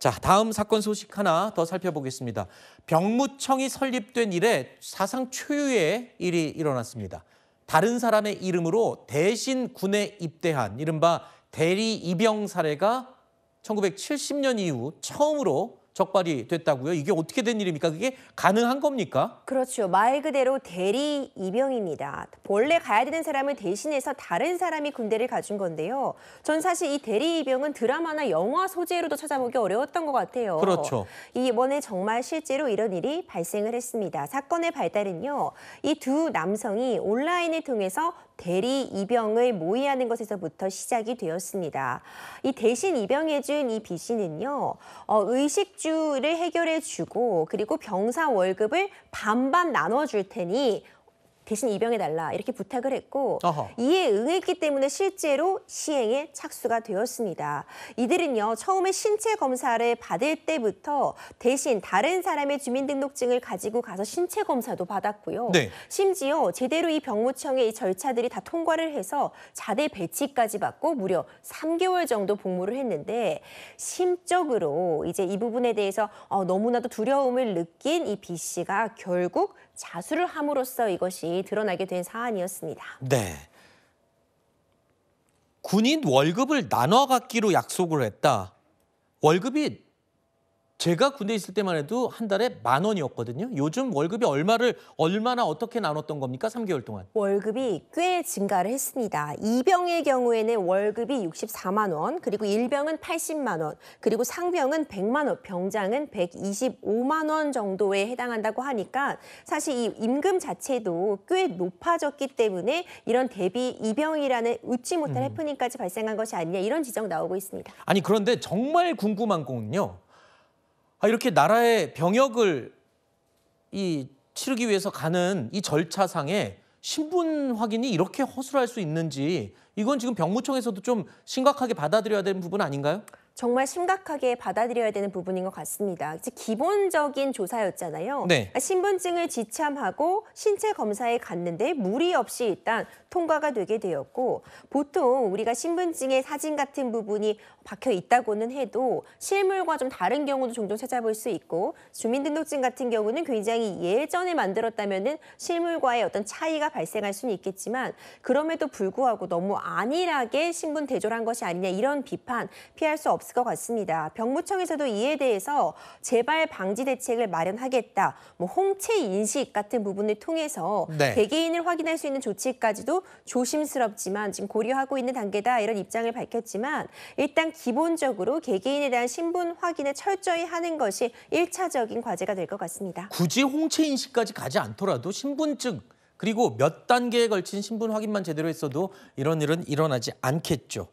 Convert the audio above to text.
자, 다음 사건 소식 하나 더 살펴보겠습니다. 병무청이 설립된 이래 사상 초유의 일이 일어났습니다. 다른 사람의 이름으로 대신 군에 입대한 이른바 대리 입영 사례가 1970년 이후 처음으로 적발이 됐다고요? 이게 어떻게 된 일입니까? 그게 가능한 겁니까? 그렇죠. 말 그대로 대리 입영입니다. 원래 가야 되는 사람을 대신해서 다른 사람이 군대를 가준 건데요. 전 사실 이 대리 입영은 드라마나 영화 소재로도 찾아보기 어려웠던 것 같아요. 그렇죠. 이번에 정말 실제로 이런 일이 발생을 했습니다. 사건의 발달은요. 이 두 남성이 온라인을 통해서 대리 입영을 모의하는 것에서부터 시작이 되었습니다. 이 대신 입영해준 이 B 씨는요. 의식주를 해결해주고 그리고 병사 월급을 반반 나눠줄 테니 대신 입영해달라 이렇게 부탁을 했고 어허. 이에 응했기 때문에 실제로 시행에 착수가 되었습니다. 이들은요. 처음에 신체 검사를 받을 때부터 대신 다른 사람의 주민등록증을 가지고 가서 신체 검사도 받았고요. 네. 심지어 제대로 이 병무청의 이 절차들이 다 통과를 해서 자대 배치까지 받고 무려 3개월 정도 복무를 했는데 심적으로 이제 이 부분에 대해서 너무나도 두려움을 느낀 이 B 씨가 결국 자수를 함으로써 이것이 드러나게 된 사안이었습니다. 네. 군인 월급을 나눠 갖기로 약속을 했다. 월급이 제가 군대에 있을 때만 해도 한 달에 10,000원이었거든요. 요즘 월급이 얼마나 어떻게 나눴던 겁니까? 3개월 동안. 월급이 꽤 증가를 했습니다. 이병의 경우에는 월급이 64만 원, 그리고 일병은 80만 원, 그리고 상병은 100만 원, 병장은 125만 원 정도에 해당한다고 하니까 사실 이 임금 자체도 꽤 높아졌기 때문에 이런 대비 이병이라는 웃지 못할 해프닝까지 발생한 것이 아니냐 이런 지적 나오고 있습니다. 아니 그런데 정말 궁금한 건요. 이렇게 나라의 병역을 치르기 위해서 가는 이 절차상에 신분 확인이 이렇게 허술할 수 있는지 이건 지금 병무청에서도 좀 심각하게 받아들여야 되는 부분 아닌가요? 정말 심각하게 받아들여야 되는 부분인 것 같습니다. 기본적인 조사였잖아요. 네. 신분증을 지참하고 신체 검사에 갔는데 무리 없이 일단 통과가 되게 되었고 보통 우리가 신분증에 사진 같은 부분이 박혀 있다고는 해도 실물과 좀 다른 경우도 종종 찾아볼 수 있고 주민등록증 같은 경우는 굉장히 예전에 만들었다면은 실물과의 어떤 차이가 발생할 수는 있겠지만 그럼에도 불구하고 너무 안일하게 신분 대조한 것이 아니냐 이런 비판 피할 수 없을 것 같습니다. 병무청에서도 이에 대해서 재발 방지 대책을 마련하겠다. 홍채 인식 같은 부분을 통해서 네. 개개인을 확인할 수 있는 조치까지도 조심스럽지만 지금 고려하고 있는 단계다 이런 입장을 밝혔지만 일단 기본적으로 개개인에 대한 신분 확인을 철저히 하는 것이 1차적인 과제가 될 것 같습니다. 굳이 홍채 인식까지 가지 않더라도 신분증 그리고 몇 단계에 걸친 신분 확인만 제대로 했어도 이런 일은 일어나지 않겠죠.